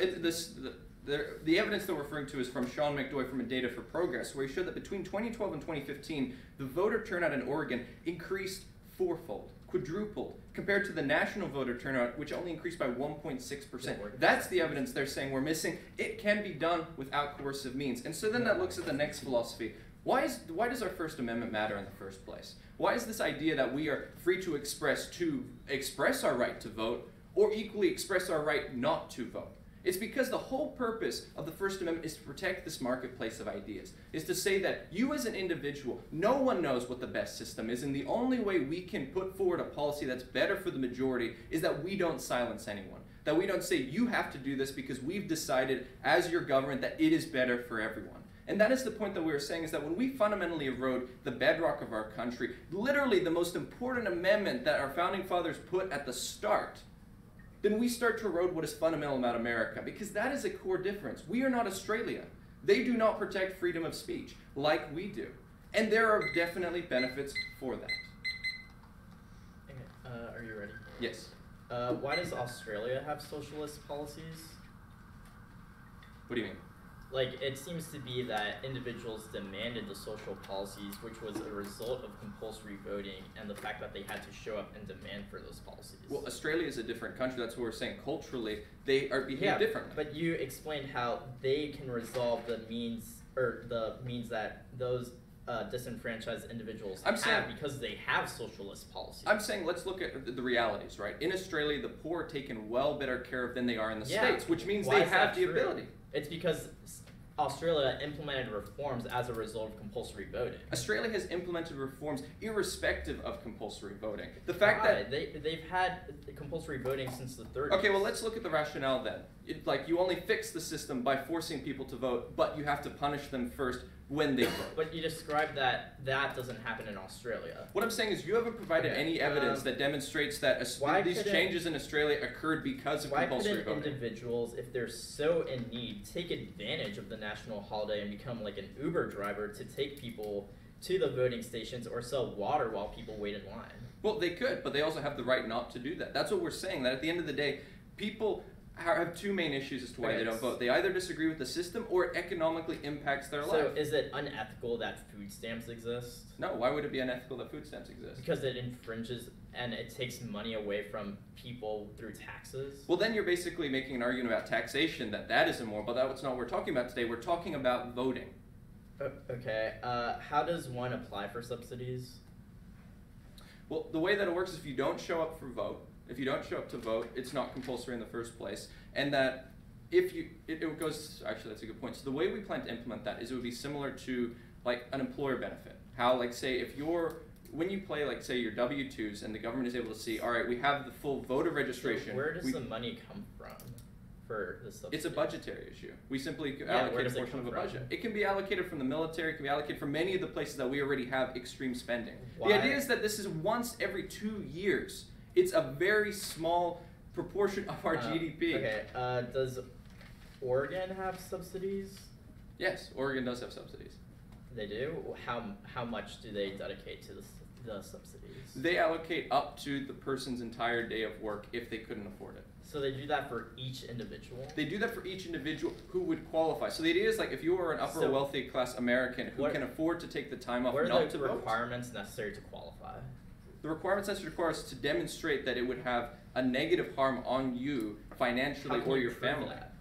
the evidence that we're referring to is from Sean McDoy from Data for Progress, where he showed that between 2012 and 2015, the voter turnout in Oregon increased fourfold, quadrupled, compared to the national voter turnout, which only increased by 1.6%. That's the evidence they're saying we're missing. It can be done without coercive means. And so then that looks at the next philosophy. Why does our First Amendment matter in the first place? Why is this idea that we are free to express our right to vote, or equally express our right not to vote? It's because the whole purpose of the First Amendment is to protect this marketplace of ideas, is to say that you as an individual, no one knows what the best system is, and the only way we can put forward a policy that's better for the majority is that we don't silence anyone. That we don't say, you have to do this because we've decided as your government that it is better for everyone. And that is the point that we were saying, is that when we fundamentally erode the bedrock of our country, literally the most important amendment that our founding fathers put at the start, then we start to erode what is fundamental about America, because that is a core difference. We are not Australia. They do not protect freedom of speech like we do. And there are definitely benefits for that. Okay, are you ready? Yes. Why does Australia have socialist policies? What do you mean? like, it seems to be that individuals demanded the social policies, which was a result of compulsory voting and the fact that they had to show up and demand for those policies. Well, Australia is a different country. That's what we're saying. Culturally, they are behave differently. But you explained how they can resolve the means that those disenfranchised individuals have because they have socialist policies. I'm saying let's look at the realities, right? In Australia, the poor are taken well better care of than they are in the States, which means they have the ability. It's because Australia implemented reforms as a result of compulsory voting. Australia has implemented reforms irrespective of compulsory voting. The fact that they've had compulsory voting since the 30s. Okay, well, let's look at the rationale then. Like, you only fix the system by forcing people to vote, but you have to punish them first when they vote. But you described that doesn't happen in Australia. What I'm saying is you haven't provided any evidence that demonstrates that these changes in Australia occurred because of compulsory voting. Why couldn't individuals, if they're so in need, take advantage of the national holiday and become like an Uber driver to take people to the voting stations or sell water while people wait in line? Well, they could, but they also have the right not to do that. That's what we're saying, that at the end of the day, people have two main issues as to why they don't vote. They either disagree with the system or it economically impacts their life. So is it unethical that food stamps exist? No, why would it be unethical that food stamps exist? Because it infringes and it takes money away from people through taxes? Well, then you're basically making an argument about taxation, that is immoral, but that's not what we're talking about today. We're talking about voting. Okay, how does one apply for subsidies? Well, the way that it works is if you don't show up to vote, it's not compulsory in the first place. And that if you, it goes, actually that's a good point. So the way we plan to implement that is it would be similar to like an employer benefit. How, like, say when you play, like, say your W-2s and the government is able to see, all right, we have the full voter registration. So where does the money come from for the subsidy? It's a budgetary issue. We simply allocate a portion of a budget. It can be allocated from the military, it can be allocated from many of the places that we already have extreme spending. Why? The idea is that this is once every 2 years. It's a very small proportion of our GDP. Okay, does Oregon have subsidies? Yes, Oregon does have subsidies. They do? How much do they dedicate to the subsidies? They allocate up to the person's entire day of work if they couldn't afford it. So they do that for each individual? They do that for each individual who would qualify. So the idea is, like, if you are an upper wealthy class American who can afford to take the time off not to vote. What are the requirements necessary to qualify? The requirements necessary to qualify is to demonstrate that it would have a negative harm on you financially or your family. That?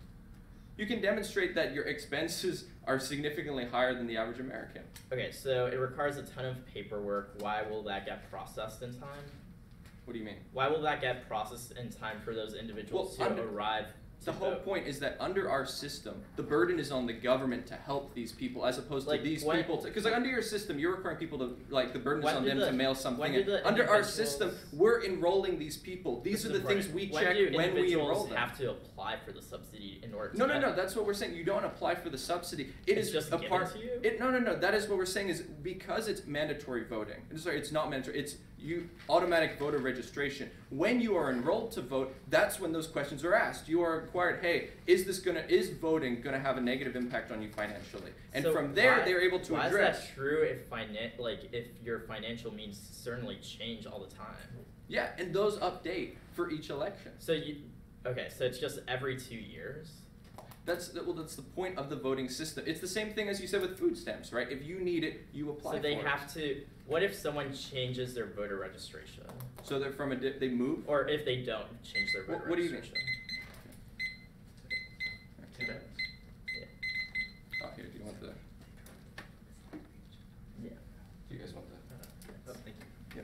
You can demonstrate that your expenses are significantly higher than the average American. Okay, so it requires a ton of paperwork. Why will that get processed in time? What do you mean? Why will that get processed in time for those individuals to arrive to The whole point is that under our system, the burden is on the government to help these people as opposed to these people. Because like under your system, you're requiring people to, like, the burden is on them to mail something in. Under our system, we're enrolling these people. These are the things we check when we enroll them. Have to apply for the subsidy in order to No, that's what we're saying. You don't apply for the subsidy. It's just a part to you? No. That is what we're saying is because it's mandatory voting. Sorry, it's not mandatory. It's automatic voter registration. When you are enrolled to vote, that's when those questions are asked. You are required, hey, is voting gonna have a negative impact on you financially? And so from there, they're able to address. Why is that true if your financial means certainly change all the time? Yeah, and those update for each election. So so it's just every 2 years? That's the point of the voting system. It's the same thing as you said with food stamps, right? If you need it, you apply for it. So they have to. What if someone changes their voter registration? So they're they move? Or if they don't change their voter registration? What do you mean? Yeah. Oh, here. Do you want the? Yeah. Do you guys want the? Thank you.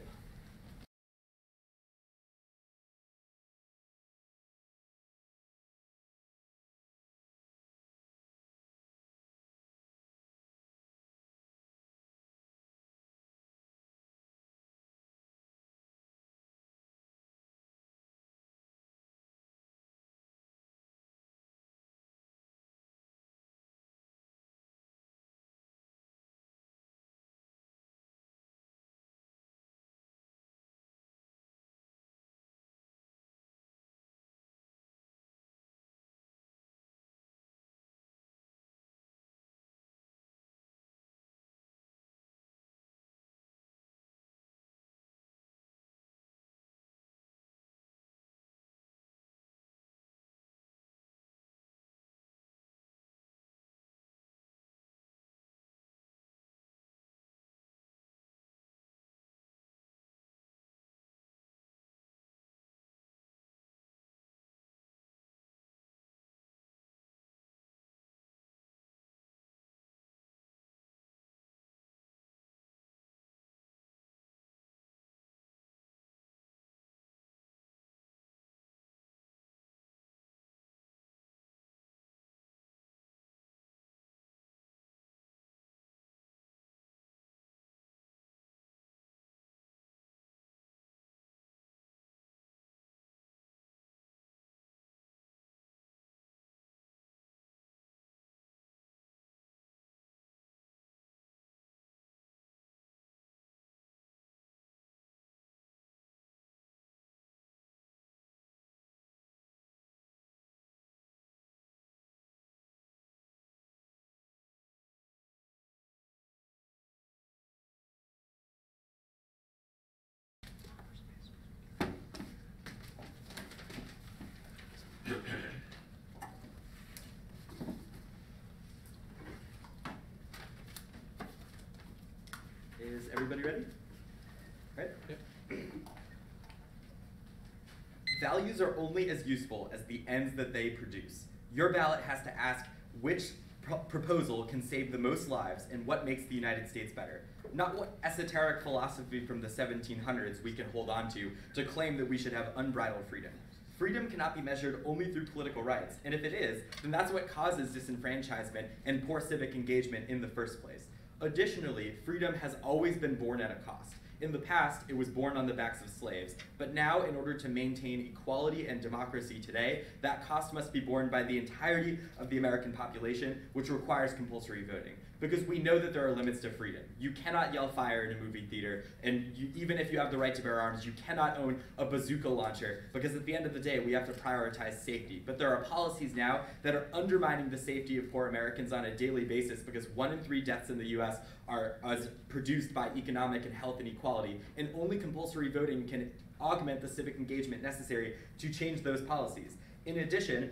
Values are only as useful as the ends that they produce. Your ballot has to ask which proposal can save the most lives and what makes the United States better. Not what esoteric philosophy from the 1700s we can hold on to claim that we should have unbridled freedom. Freedom cannot be measured only through political rights, and if it is, then that's what causes disenfranchisement and poor civic engagement in the first place. Additionally, freedom has always been born at a cost. In the past, it was born on the backs of slaves, but now, in order to maintain equality and democracy today, that cost must be borne by the entirety of the American population, which requires compulsory voting. Because we know that there are limits to freedom. You cannot yell fire in a movie theater, and even if you have the right to bear arms, you cannot own a bazooka launcher, because at the end of the day, we have to prioritize safety. But there are policies now that are undermining the safety of poor Americans on a daily basis, because 1 in 3 deaths in the US are produced by economic and health inequality, and only compulsory voting can augment the civic engagement necessary to change those policies. In addition,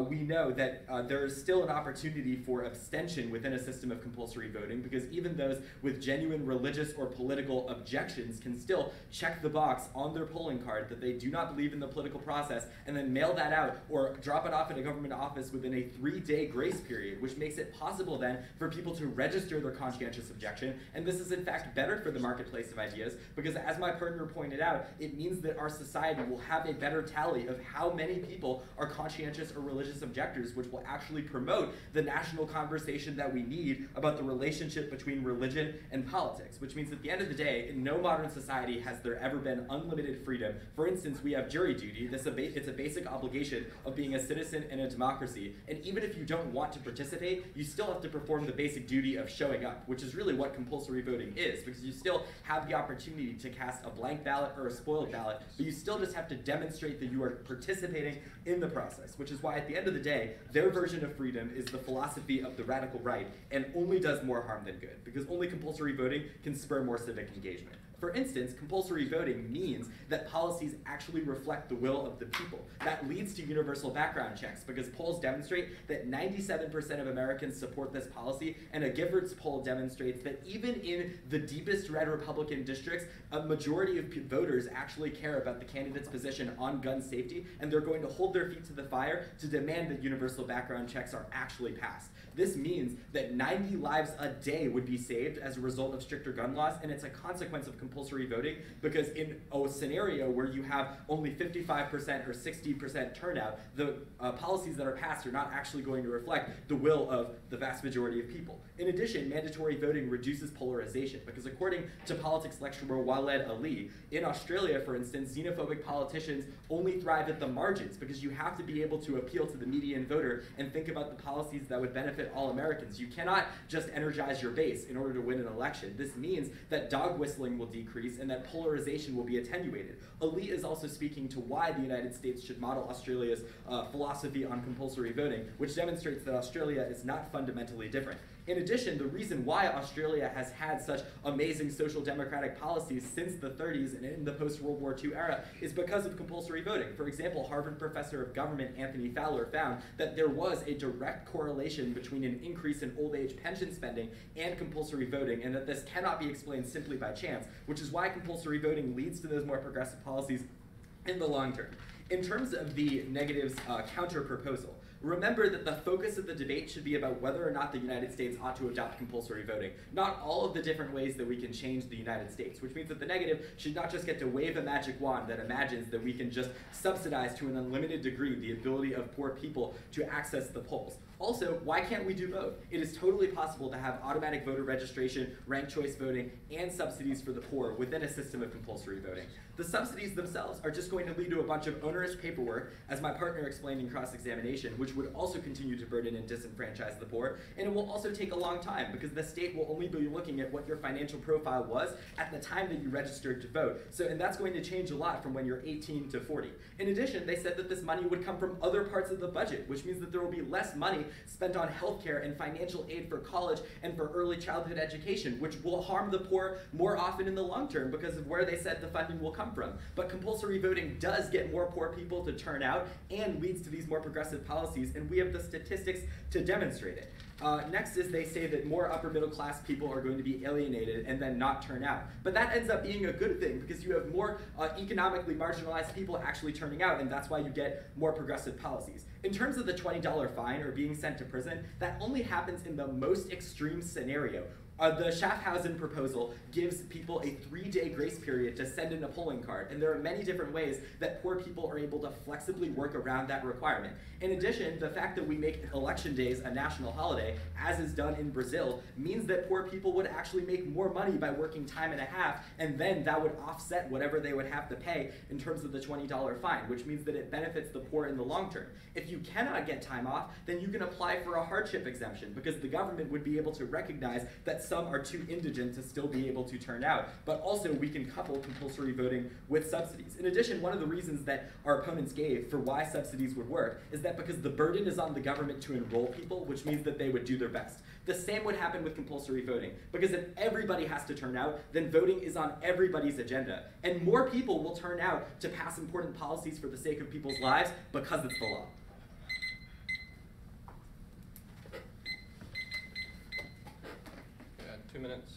we know that there is still an opportunity for abstention within a system of compulsory voting, because even those with genuine religious or political objections can still check the box on their polling card that they do not believe in the political process, and then mail that out or drop it off at a government office within a 3-day grace period, which makes it possible then for people to register their conscientious objection. And this is in fact better for the marketplace of ideas, because as my partner pointed out, it means that our society will have a better tally of how many people are conscientious or religious objectors, which will actually promote the national conversation that we need about the relationship between religion and politics, which means at the end of the day, in no modern society has there ever been unlimited freedom. For instance, we have jury duty. It's a basic obligation of being a citizen in a democracy, and even if you don't want to participate, you still have to perform the basic duty of showing up, which is really what compulsory voting is, because you still have the opportunity to cast a blank ballot or a spoiled ballot, but you still just have to demonstrate that you are participating in the process, which is why at the end of the day, their version of freedom is the philosophy of the radical right and only does more harm than good, because only compulsory voting can spur more civic engagement. For instance, compulsory voting means that policies actually reflect the will of the people. That leads to universal background checks, because polls demonstrate that 97% of Americans support this policy, and a Giffords poll demonstrates that even in the deepest red Republican districts, a majority of voters actually care about the candidate's position on gun safety, and they're going to hold their feet to the fire to demand that universal background checks are actually passed. This means that 90 lives a day would be saved as a result of stricter gun laws, and it's a consequence of compulsory voting, because in a scenario where you have only 55% or 60% turnout, the policies that are passed are not actually going to reflect the will of the vast majority of people. In addition, mandatory voting reduces polarization, because according to politics lecturer Waled Ali, in Australia, for instance, xenophobic politicians only thrive at the margins, because you have to be able to appeal to the median voter and think about the policies that would benefit all Americans. You cannot just energize your base in order to win an election. This means that dog whistling will decrease and that polarization will be attenuated. Ali is also speaking to why the United States should model Australia's philosophy on compulsory voting, which demonstrates that Australia is not fundamentally different. In addition, the reason why Australia has had such amazing social democratic policies since the 30s and in the post-World War II era is because of compulsory voting. For example, Harvard professor of government Anthony Fowler found that there was a direct correlation between an increase in old age pension spending and compulsory voting, and that this cannot be explained simply by chance, which is why compulsory voting leads to those more progressive policies in the long term. In terms of the negatives counter-proposal, remember that the focus of the debate should be about whether or not the United States ought to adopt compulsory voting, not all of the different ways that we can change the United States, which means that the negative should not just get to wave a magic wand that imagines that we can just subsidize to an unlimited degree the ability of poor people to access the polls. Also, why can't we do both? It is totally possible to have automatic voter registration, ranked choice voting, and subsidies for the poor within a system of compulsory voting. The subsidies themselves are just going to lead to a bunch of onerous paperwork, as my partner explained in cross-examination, which would also continue to burden and disenfranchise the poor, and it will also take a long time, because the state will only be looking at what your financial profile was at the time that you registered to vote. And that's going to change a lot from when you're 18 to 40. In addition, they said that this money would come from other parts of the budget, which means that there will be less money spent on healthcare and financial aid for college and for early childhood education, which will harm the poor more often in the long term because of where they said the funding will come from. But compulsory voting does get more poor people to turn out and leads to these more progressive policies, and we have the statistics to demonstrate it. Next is they say that more upper middle class people are going to be alienated and then not turn out. But that ends up being a good thing because you have more economically marginalized people actually turning out, and that's why you get more progressive policies. In terms of the $20 fine or being sent to prison, that only happens in the most extreme scenario. The Schaffhausen proposal gives people a 3-day grace period to send in a polling card, and there are many different ways that poor people are able to flexibly work around that requirement. In addition, the fact that we make election days a national holiday, as is done in Brazil, means that poor people would actually make more money by working time and a half, and then that would offset whatever they would have to pay in terms of the $20 fine, which means that it benefits the poor in the long term. If you cannot get time off, then you can apply for a hardship exemption, because the government would be able to recognize that some are too indigent to still be able to turn out, but also we can couple compulsory voting with subsidies. In addition, one of the reasons that our opponents gave for why subsidies would work is that because the burden is on the government to enroll people, which means that they would do their best. The same would happen with compulsory voting, because if everybody has to turn out, then voting is on everybody's agenda, and more people will turn out to pass important policies for the sake of people's lives because it's the law. 2 minutes.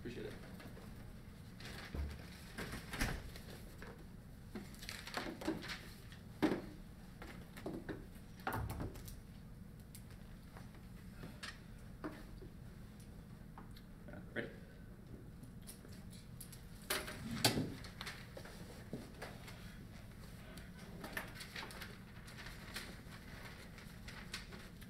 Appreciate it. Ready?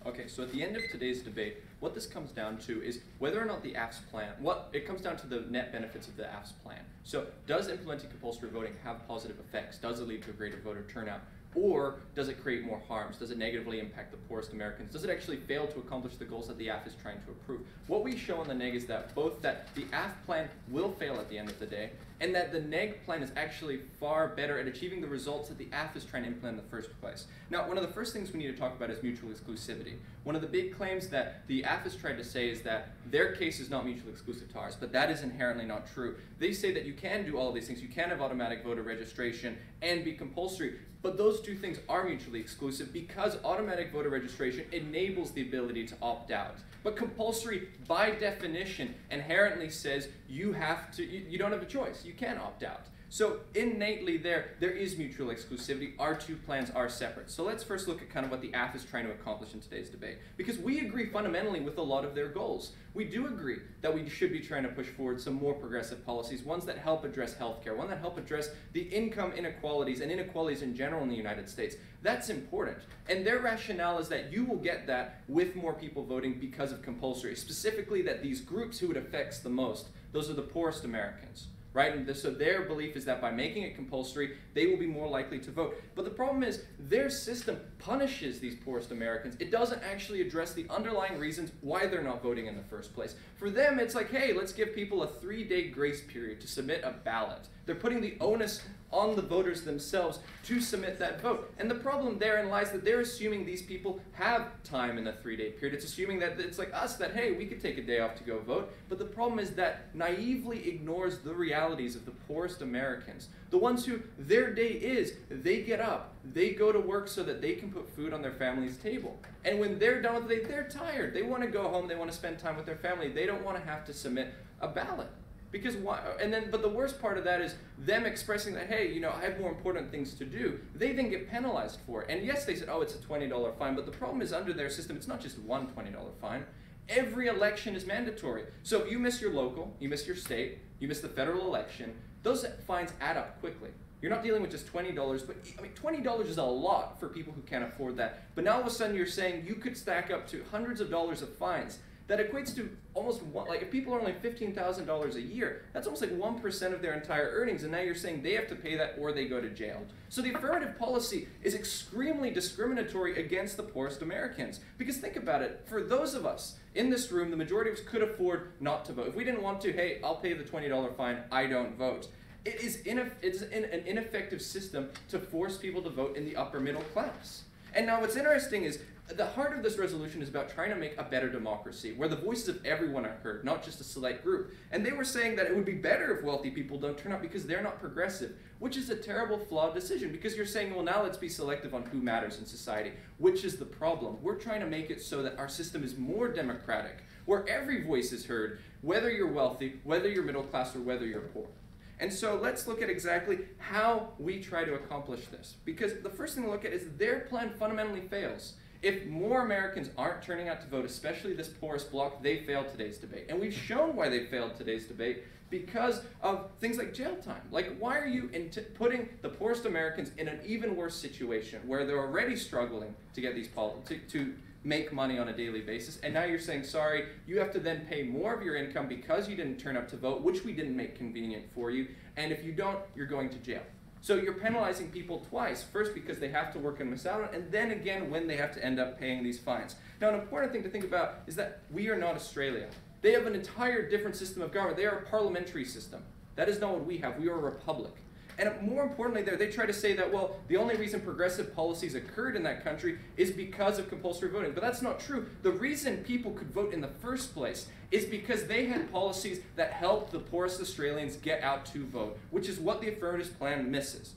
Okay, so at the end of today's debate, what this comes down to is whether or not the AFS plan, it comes down to the net benefits of the AFS plan. So does implementing compulsory voting have positive effects? Does it lead to a greater voter turnout? Or does it create more harms? Does it negatively impact the poorest Americans? Does it actually fail to accomplish the goals that the AF is trying to approve? What we show on the neg is that both that the AF plan will fail at the end of the day, and that the neg plan is actually far better at achieving the results that the AF is trying to implement in the first place. Now, one of the first things we need to talk about is mutual exclusivity. One of the big claims that the AF has tried to say is that their case is not mutually exclusive to ours, but that is inherently not true. They say that you can do all of these things. You can have automatic voter registration and be compulsory, but those two things are mutually exclusive because automatic voter registration enables the ability to opt out. But compulsory, by definition, inherently says you don't have a choice. You can opt out. So innately there is mutual exclusivity. Our two plans are separate. So let's first look at kind of what the AF is trying to accomplish in today's debate. Because we agree fundamentally with a lot of their goals. We do agree that we should be trying to push forward some more progressive policies, ones that help address healthcare, one that help address the income inequalities and inequalities in general in the United States. That's important. And their rationale is that you will get that with more people voting because of compulsory. Specifically that these groups who it affects the most, those are the poorest Americans. Right? And so their belief is that by making it compulsory, they will be more likely to vote. But the problem is their system punishes these poorest Americans. It doesn't actually address the underlying reasons why they're not voting in the first place. For them, it's like, hey, let's give people a 3-day grace period to submit a ballot. They're putting the onus on the voters themselves to submit that vote. And the problem therein lies that they're assuming these people have time in the 3-day period. It's assuming that it's like us, that, hey, we could take a day off to go vote. But the problem is that naively ignores the realities of the poorest Americans. The ones who their day is, they get up, they go to work so that they can put food on their family's table. And when they're done with the day, they're tired. They want to go home, they want to spend time with their family. They don't want to have to submit a ballot. Because why? But the worst part of that is them expressing that, hey, I have more important things to do. They then get penalized for it. And yes, they said, oh, it's a $20 fine. But the problem is under their system, it's not just one $20 fine. Every election is mandatory. So if you miss your local, you miss your state, you miss the federal election, those fines add up quickly. You're not dealing with just $20, but I mean, $20 is a lot for people who can't afford that. But now all of a sudden you're saying you could stack up to hundreds of dollars of fines. That equates to almost if people are only $15,000 a year, that's almost like 1% of their entire earnings, and now you're saying they have to pay that or they go to jail. So the affirmative policy is extremely discriminatory against the poorest Americans. Because think about it, for those of us in this room, the majority of us could afford not to vote. If we didn't want to, hey, I'll pay the $20 fine, I don't vote. It's an ineffective system to force people to vote in the upper middle class. And now what's interesting is the heart of this resolution is about trying to make a better democracy, where the voices of everyone are heard, not just a select group. And they were saying that it would be better if wealthy people don't turn out because they're not progressive, which is a terrible, flawed decision, because you're saying, well, now let's be selective on who matters in society, which is the problem. We're trying to make it so that our system is more democratic, where every voice is heard, whether you're wealthy, whether you're middle class, or whether you're poor. And so let's look at exactly how we try to accomplish this. Because the first thing to look at is their plan fundamentally fails. If more Americans aren't turning out to vote, especially this poorest bloc, they failed today's debate. And we've shown why they failed today's debate because of things like jail time. Like, why are you putting the poorest Americans in an even worse situation where they're already struggling to get these to make money on a daily basis, and now you're saying, sorry, you have to then pay more of your income because you didn't turn up to vote, which we didn't make convenient for you, and if you don't, you're going to jail. So you're penalizing people twice, first because they have to work and miss out on, and then again when they have to end up paying these fines. Now an important thing to think about is that we are not Australia. They have an entire different system of government. They are a parliamentary system. That is not what we have. We are a republic. And more importantly they try to say that, well, the only reason progressive policies occurred in that country is because of compulsory voting. But that's not true. The reason people could vote in the first place is because they had policies that helped the poorest Australians get out to vote, which is what the Affirmative plan misses.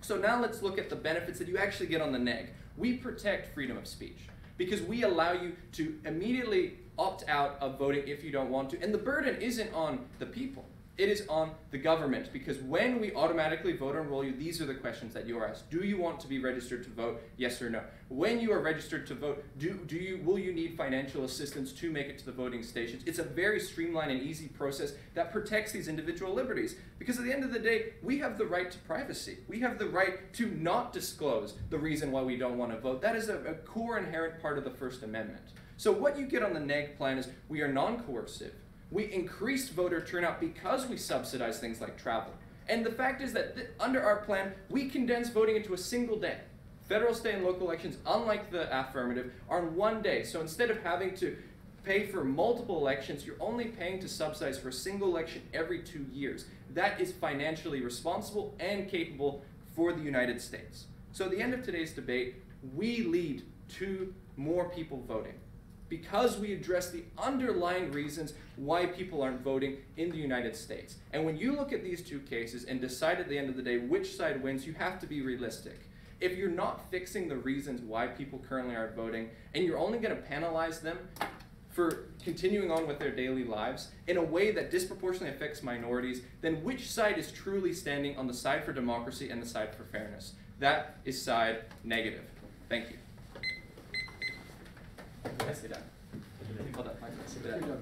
So now let's look at the benefits that you actually get on the neg. We protect freedom of speech because we allow you to immediately opt out of voting if you don't want to. And the burden isn't on the people. It is on the government, because when we automatically vote and enroll you, these are the questions that you are asked. Do you want to be registered to vote? Yes or no. When you are registered to vote, will you need financial assistance to make it to the voting stations? It's a very streamlined and easy process that protects these individual liberties. Because at the end of the day, we have the right to privacy. We have the right to not disclose the reason why we don't want to vote. That is a core inherent part of the First Amendment. So what you get on the neg plan is we are non-coercive. We increased voter turnout because we subsidize things like travel. And the fact is that under our plan, we condense voting into a single day. Federal, state, and local elections, unlike the affirmative, are on one day. So instead of having to pay for multiple elections, you're only paying to subsidize for a single election every 2 years. That is financially responsible and capable for the United States. So at the end of today's debate, we lead to more people voting, because we address the underlying reasons why people aren't voting in the United States. And when you look at these two cases and decide at the end of the day which side wins, you have to be realistic. If you're not fixing the reasons why people currently aren't voting, and you're only going to penalize them for continuing on with their daily lives in a way that disproportionately affects minorities, then which side is truly standing on the side for democracy and the side for fairness? That is side negative. Thank you. Nicely done. Hold up, Mike. Good job.